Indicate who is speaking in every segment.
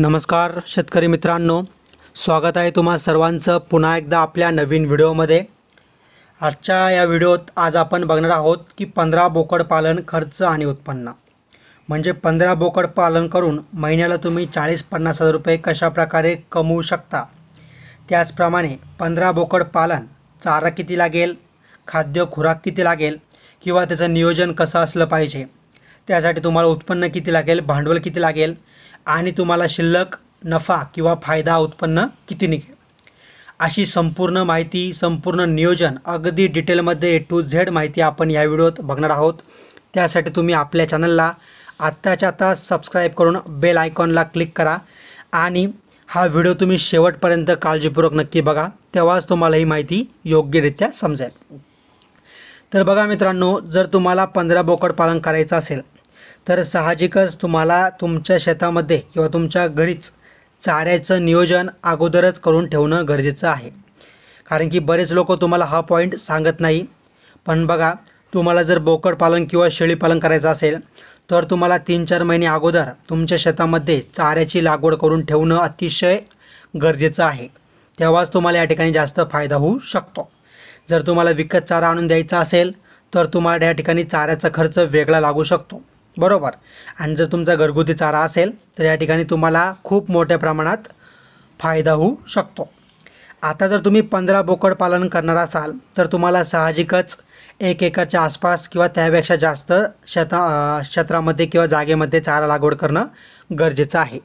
Speaker 1: नमस्कार शेतकरी मित्रांनो, स्वागत आहे तुम्हा सर्वांचं पुन्हा एकदा आपल्या नवीन व्हिडिओमध्ये। आजच्या या व्हिडिओत आज आपण बघणार आहोत की 15 बोकड पालन खर्च आणि उत्पन्न म्हणजे 15 बोकड पालन करून महिन्याला तुम्ही 40-50 हजार रुपये कशा प्रकारे कमवू शकता। त्याचप्रमाणे 15 बोकड पालन चारा किती लागेल, खाद्य खुराक किती लागेल किंवा त्याचं नियोजन कसं असलं पाहिजे, त्यासाठी तुम्हाला उत्पन्न किती लागेल, भांडवल किती लागेल आणि तुम्हाला शिल्लक नफा किंवा फायदा उत्पन्न किती निघेल, अशी संपूर्ण माहिती, संपूर्ण नियोजन अगदी डिटेलमध्ये A to Z माहिती आपण या व्हिडिओत बघणार आहोत। त्यासाठी तुम्ही आपल्या चॅनलला आत्ताच्या आत्ता सबस्क्राईब करून बेल आयकॉनला क्लिक करा आणि हा व्हिडिओ तुम्ही शेवटपर्यंत काळजीपूर्वक नक्की बघा, तेव्हाच तुम्हाला ही माहिती योग्यरित्या समजेल। तर बघा मित्रांनो, जर तुम्हाला 15 बोकड पालन करायचं असेल तर साहजिकच तुम्हाला तुमच्या शेतामध्ये किंवा तुमच्या घरीच चाऱ्याचं नियोजन अगोदरच करून ठेवणं गरजेचं आहे। कारण की बरेच लोक तुम्हाला हा पॉईंट सांगत नाही, पण बघा तुम्हाला जर बोकड पालन किंवा शेळी पालन करायचं असेल तर तुम्हाला 3-4 महिने अगोदर तुमच्या शेतामध्ये चाऱ्याची लागवड करून ठेवणं अतिशय गरजेचं आहे, तेव्हाच तुम्हाला या ठिकाणी जास्त फायदा होऊ शकतो। जर तुम्हाला विकत चारा आणून द्यायचा असेल तर तुम्हाला या ठिकाणी चाऱ्याचा खर्च वेगळा लागू शकतो, बरोबर। आणि जर तुमचा घरगुती चारा असेल तर या ठिकाणी तुम्हाला खूप मोठ्या प्रमाणात फायदा होऊ शकतो। आता जर तुम्ही 15 बोकड पालन करणार असाल तर तुम्हाला साहजिकच 1 एकरच्या आसपास किंवा त्यापेक्षा जास्त क्षेत्रामध्ये किंवा जागेमध्ये चारा लागवड करणं गरजेचं आहे।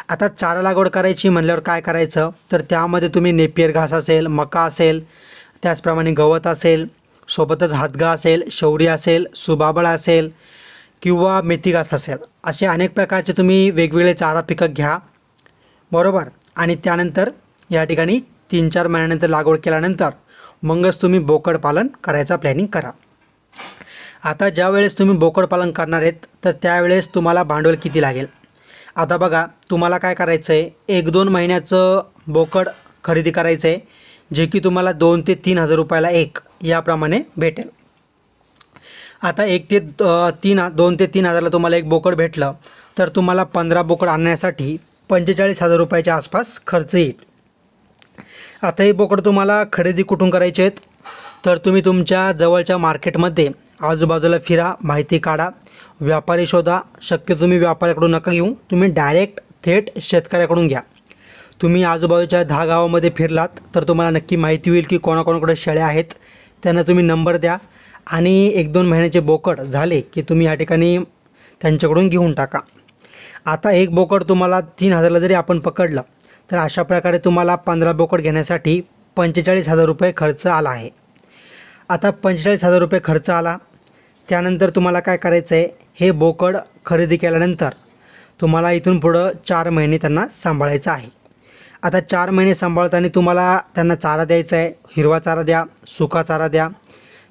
Speaker 1: आता चारा लागवड करायची म्हणल्यावर काय करायचं, तर त्यामध्ये तुम्ही नेपियर घास असेल, मका असेल, त्याचप्रमाणे गवत असेल, सोबतच हातगा असेल, शौरी असेल, सुबाबळा असेल किंवा मेथी घास असेल, असे अनेक प्रकारचे तुम्ही वेगवेगळे चारा पिकं घ्या, बरोबर। आणि त्यानंतर या ठिकाणी 3-4 महिन्यानंतर लागवड केल्यानंतर मगच तुम्ही बोकड पालन करायचा प्लॅनिंग करा। आता ज्या वेळेस तुम्ही बोकड पालन करणार आहेत तर त्यावेळेस तुम्हाला भांडवल किती लागेल। आता बघा तुम्हाला काय करायचं आहे, 1-2 महिन्याचं बोकड खरेदी करायचं आहे, जे की तुम्हाला 2 ते 3 हजार रुपयाला एक याप्रमाणे भेटेल। आता 2 ते 3 हजारला तुम्हाला एक बोकड भेटलं तर तुम्हाला 15 बोकड आणण्यासाठी 45 हजार रुपयाच्या आसपास खर्च येईल। आता हे बोकड तुम्हाला खरेदी कुठून करायचे आहेत, तर तुम्ही तुमच्या जवळच्या मार्केटमध्ये आजूबाजूला फिरा, माहिती काढा, व्यापारी शोधा। शक्य तुम्ही व्यापाऱ्याकडून नका घेऊ, तुम्ही डायरेक्ट थेट शेतकऱ्याकडून घ्या। तुम्ही आजूबाजूच्या 10 गावामध्ये फिरलात तर तुम्हाला नक्की माहिती होईल की कोणाकोणाकडे शेळ्या आहेत, त्यांना तुम्ही नंबर द्या आणि 1-2 महिन्याचे बोकड झाले की तुम्ही या ठिकाणी त्यांच्याकडून घेऊन टाका। आता एक बोकड तुम्हाला 3 हजारला जरी आपण पकडलं तर अशा प्रकारे तुम्हाला 15 बोकड घेण्यासाठी 45 हजार रुपये खर्च आला आहे। आता 45 हजार रुपये खर्च आला, त्यानंतर तुम्हाला काय करायचं आहे, हे बोकड खरेदी केल्यानंतर तुम्हाला इथून पुढं 4 महिने त्यांना सांभाळायचं आहे। आता 4 महिने सांभाळताना तुम्हाला त्यांना चारा द्यायचा आहे, हिरवा चारा द्या, सुका चारा द्या,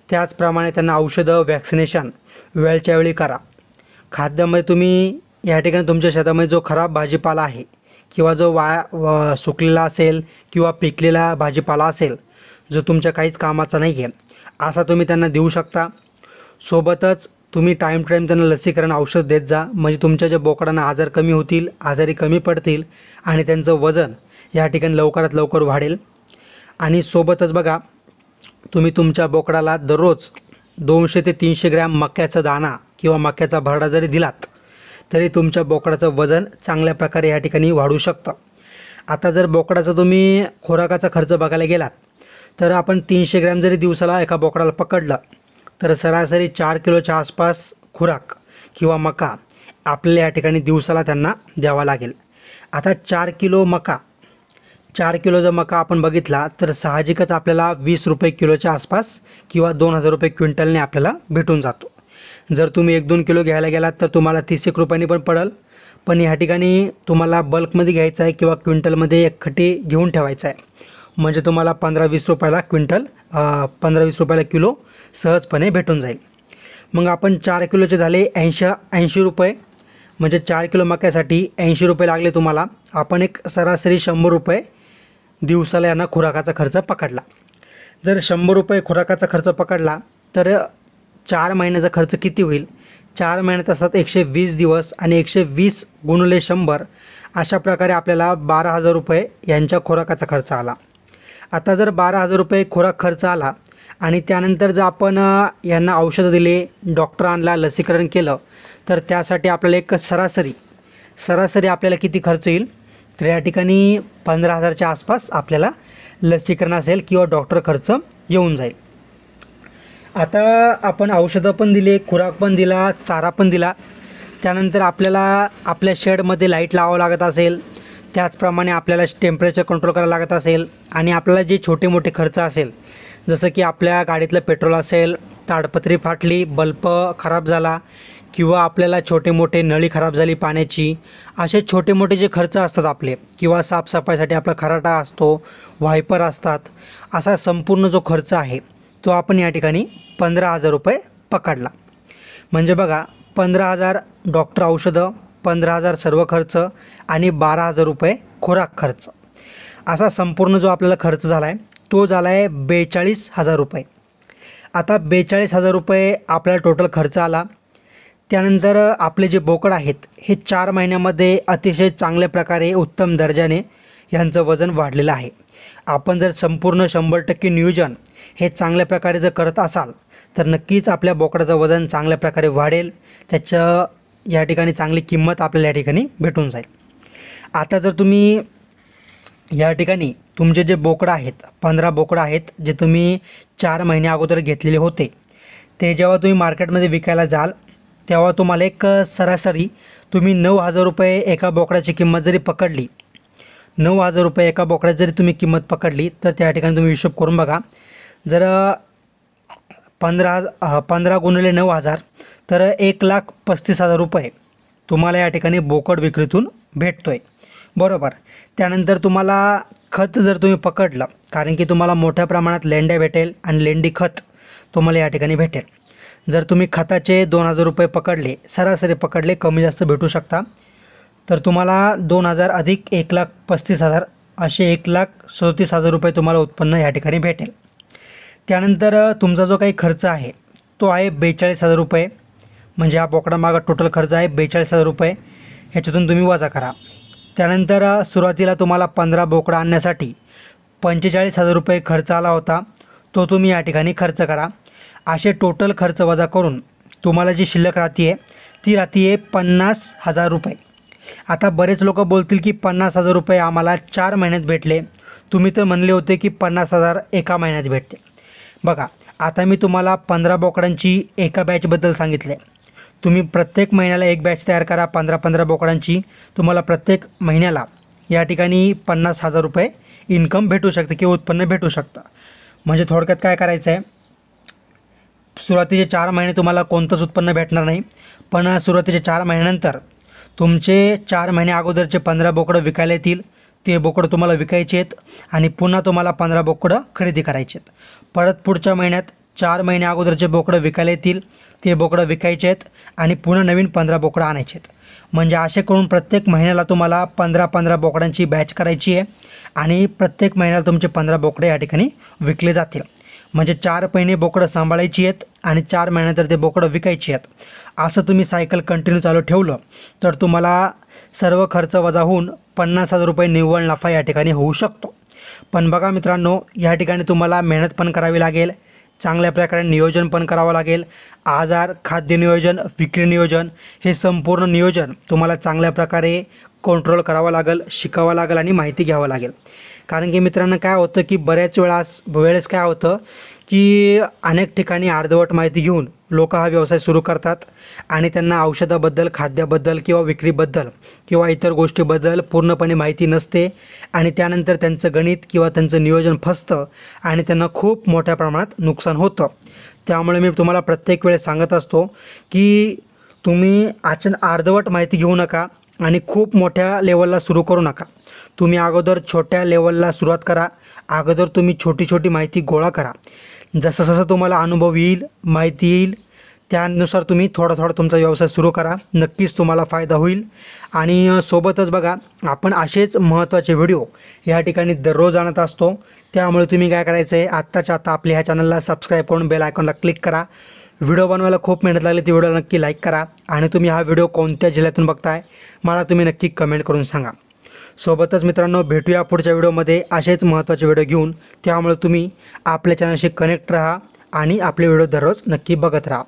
Speaker 1: त्याचप्रमाणे त्यांना औषधं, वॅक्सिनेशन वेळच्या वेळी करा। खाद्यामध्ये तुम्ही या ठिकाणी तुमच्या शेतामध्ये जो खराब भाजीपाला आहे किंवा जो सुकलेला असेल किंवा पिकलेला भाजीपाला असेल जो तुमच्या काहीच कामाचा नाही आहे, असा तुम्ही त्यांना देऊ शकता। सोबतच तुम्ही टाईम त्यांना लसीकरण औषध देत जा, म्हणजे तुमच्या ज्या बोकडांना आजार कमी होतील, आजारी कमी पडतील आणि त्यांचं वजन या ठिकाणी लवकरात लवकर वाढेल। आणि सोबतच बघा तुम्ही तुमच्या बोकडाला दररोज 200 ते 300 ग्रॅम मक्याचा दाणा किंवा मक्याचा भरडा जरी दिलात तरी तुमच्या बोकडाचं वजन चांगल्या प्रकारे या ठिकाणी वाढू शकतं। आता जर बोकडाचा तुम्ही खुराकाचा खर्च बघायला गेलात तर आपण 300 ग्रॅम जरी दिवसाला एका बोकडाला पकडलं तर सरासरी 4 किलोच्या आसपास खुराक किंवा मका आपल्याला या ठिकाणी दिवसाला त्यांना द्यावा लागेल। आता 4 किलो मका, 4 किलो जर मका आपण बघितला तर साहजिकच आपल्याला 20 रुपये किलोच्या आसपास किंवा 2,000 रुपये क्विंटलने आपल्याला भेटून जातो। जर तुम्ही 1-2 किलो घ्यायला गेलात तर तुम्हाला 30 रुपयांनी पण पडेल, पण ह्या ठिकाणी तुम्हाला बल्कमध्ये घ्यायचं आहे किंवा क्विंटलमध्ये एक खटी घेऊन ठेवायचं आहे, म्हणजे तुम्हाला 15-20 रुपयाला क्विंटल, 15-20 रुपयाला किलो सहजपणे भेटून जाईल। मग आपण 4 किलोचे झाले 80 रुपये, म्हणजे 4 किलो मक्यासाठी 80 रुपये लागले तुम्हाला। आपण एक सरासरी 100 रुपये दिवसाला यांना खुराकाचा खर्च पकडला। जर 100 रुपये खुराकाचा खर्च पकडला तर 4 महिन्याचा खर्च किती होईल, 4 महिन्यात असतात 120 दिवस आणि 120 गुणिले 100 अशा प्रकारे आपल्याला 12,000 रुपये यांच्या खुराकाचा खर्च आला। आता जर 12,000 रुपये खुराक खर्च आला आणि त्यानंतर जर आपण यांना औषधं दिले, डॉक्टर आणला, लसीकरण केलं, तर त्यासाठी आपल्याला एक सरासरी आपल्याला किती खर्च येईल? तर या ठिकाणी 15,000च्या आसपास आपल्याला लसीकरण असेल किंवा डॉक्टर खर्च येऊन जाईल। आता आपण औषधं पण दिले, खुराक पण दिला, चारा पण दिला, त्यानंतर आपल्याला आपल्या शेडमध्ये लाईट लावावं लागत असेल, त्याचप्रमाणे आपल्याला टेम्परेचर कंट्रोल करायला लागत असेल आणि आपल्याला जे छोटे मोठे खर्च असेल, जसं की आपल्या गाडीतलं पेट्रोल असेल, ताडपत्री फाटली, बल्ब खराब झाला किंवा आपल्याला छोटे मोठे नळी खराब झाली पाण्याची, असे छोटे मोठे जे खर्च असतात आपले, किंवा साफसफाईसाठी आपला खराटा असतो, वायपर असतात, असा संपूर्ण जो खर्च आहे तो आपण या ठिकाणी 15,000 रुपये पकडला। म्हणजे बघा, 15,000 डॉक्टर औषधं, 15,000 सर्व खर्च आणि 12,000 रुपये खुराक खर्च, असा संपूर्ण जो आपल्याला खर्च झाला आहे तो झाला आहे 42,000 रुपये। आता 42,000 रुपये आपल्याला टोटल खर्च आला। त्यानंतर आपले जे बोकड आहेत हे 4 महिन्यामध्ये अतिशय चांगल्या प्रकारे उत्तम दर्जाने यांचं वजन वाढलेलं आहे। आपण जर संपूर्ण 100% नियोजन हे चांगल्या प्रकारे जर करत असाल तर नक्कीच आपल्या बोकडाचं वजन चांगल्या प्रकारे वाढेल, त्याचं या ठिकाणी चांगली किंमत आपल्याला या ठिकाणी भेटून जाईल। आता जर तुम्ही या ठिकाणी तुमचे जे बोकडं आहेत, 15 बोकडं आहेत जे तुम्ही 4 महिन्या अगोदर घेतलेले होते, ते जेव्हा तुम्ही मार्केटमध्ये विकायला जाल तेव्हा तुम्हाला एक सरासरी तुम्ही 9,000 रुपये एका बोकडाची किंमत जरी पकडली, 9,000 रुपये एका बोकड्याची जरी तुम्ही किंमत पकडली, तर त्या ठिकाणी तुम्ही हिशोब करून बघा, जर 15 गुणिले 9,000 तर 1,35,000 रुपये तुम्हाला या ठिकाणी बोकड विक्रीतून भेटतो आहे, बरोबर। त्यानंतर तुम्हाला खत जर तुम्ही पकडलं, कारण की तुम्हाला मोठ्या प्रमाणात लेंड्या भेटेल आणि लेंडी खत तुम्हाला या ठिकाणी भेटेल। जर तुम्ही खताचे 2,000 रुपये पकडले, सरासरी पकडले, कमी जास्त भेटू शकता, तर तुम्हाला 2,000 अधिक 1,35,000 असे 1,37,000 रुपये तुम्हाला उत्पन्न या ठिकाणी भेटेल। त्यानंतर तुमचा जो काही खर्च आहे तो आहे 42,000 रुपये, म्हणजे हा बोकडामागं टोटल खर्च आहे 42,000 रुपये, ह्याच्यातून तुम्ही वजा करा। त्यानंतर सुरुवातीला तुम्हाला 15 बोकडं आणण्यासाठी 45,000 रुपये खर्च आला होता, तो तुम्ही या ठिकाणी खर्च करा। असे टोटल खर्च वजा करून तुम्हाला जी शिल्लक राहते ती राहते 50,000 रुपये। आता बरेच लोक बोलतील की 50,000 रुपये आम्हाला 4 महिन्यात भेटले, तुम्ही तर म्हणले होते की 50,000 एका महिन्यात भेटते। बघा, आता मी तुम्हाला 15 बोकडांची एका बॅचबद्दल सांगितले, तुम्ही प्रत्येक महिन्याला एक बॅच तयार करा 15-15 बोकडांची, तुम्हाला प्रत्येक महिन्याला या ठिकाणी 50,000 रुपये इन्कम भेटू शकते किंवा उत्पन्न भेटू शकतं। म्हणजे थोडक्यात काय करायचं आहे, सुरुवातीचे 4 महिने तुम्हाला कोणतंच उत्पन्न भेटणार नाही, पण सुरुवातीचे 4 महिन्यानंतर तुमचे 4 महिने अगोदरचे 15 बोकडं विकायला येतील, ते बोकडं तुम्हाला विकायचे आहेत आणि पुन्हा तुम्हाला 15 बोकडं खरेदी करायचे आहेत। परत पुढच्या महिन्यात 4 महिने अगोदरचे बोकडं विकायला येतील, ते बोकडं विकायचे आहेत आणि पुन्हा नवीन 15 बोकडं आणायचे आहेत। म्हणजे असे करून प्रत्येक महिन्याला तुम्हाला 15-15 बोकडांची बॅच करायची आहे आणि प्रत्येक महिन्याला तुमचे 15 बोकडे या ठिकाणी विकले जातील। म्हणजे 4 महिने बोकडं सांभाळायची आहेत आणि 4 महिन्यानंतर ते बोकडं विकायची आहेत। असं तुम्ही सायकल कंटिन्यू चालू ठेवलं तर तुम्हाला सर्व खर्च वजा होऊन 50,000 रुपये निव्वळ नफा या ठिकाणी होऊ शकतो। पण बघा मित्रांनो, या ठिकाणी तुम्हाला मेहनत पण करावी लागेल, चांगल्या प्रकारे नियोजन पण करावं लागेल। आजार, खाद्य नियोजन, विक्री नियोजन, हे संपूर्ण नियोजन तुम्हाला चांगल्या प्रकारे कंट्रोल करावं लागेल, शिकावं लागेल आणि माहिती घ्यावं लागेल। कारण की मित्रांनो काय होतं की बऱ्याच वेळेस काय होतं की अनेक ठिकाणी अर्धवट माहिती घेऊन लोक हा व्यवसाय सुरू करतात आणि त्यांना औषधाबद्दल, खाद्याबद्दल किंवा विक्रीबद्दल किंवा इतर गोष्टीबद्दल पूर्णपणे माहिती नसते आणि त्यानंतर त्यांचं गणित किंवा त्यांचं नियोजन फसतं आणि त्यांना खूप मोठ्या प्रमाणात नुकसान होतं। त्यामुळे मी तुम्हाला प्रत्येक वेळेस सांगत असतो की तुम्ही अर्धवट माहिती घेऊ नका आणि खूप मोठ्या लेवलला सुरू करू नका। तुम्ही अगोदर छोट्या लेवलला सुरुवात करा, अगोदर तुम्ही छोटी छोटी माहिती गोळा करा। जसं जसं तुम्हाला अनुभव येईल, माहिती येईल, त्यानुसार तुम्ही थोडा थोडा तुमचा व्यवसाय सुरू करा, नक्कीच तुम्हाला फायदा होईल। आणि सोबतच बघा, आपण असेच महत्त्वाचे व्हिडिओ या ठिकाणी दररोज आणत असतो, त्यामुळे तुम्ही काय करायचं आहे, आत्ताच्या आत्ता आपल्या ह्या चॅनलला सबस्क्राईब करून बेल आयकॉनला क्लिक करा। व्हिडिओ बनवायला खूप मेहनत लागली, ती व्हिडिओला नक्की लाईक करा आणि तुम्ही हा व्हिडिओ कोणत्या जिल्ह्यातून बघताय मला तुम्ही नक्की कमेंट करून सांगा। सोबतच मित्रांनो भेटूया पुढच्या व्हिडिओमध्ये असेच महत्त्वाचे व्हिडिओ घेऊन. त्यामुळे तुम्ही आपल्या चॅनलशी कनेक्ट राहा आणि आपले व्हिडिओ दररोज नक्की बघत राहा.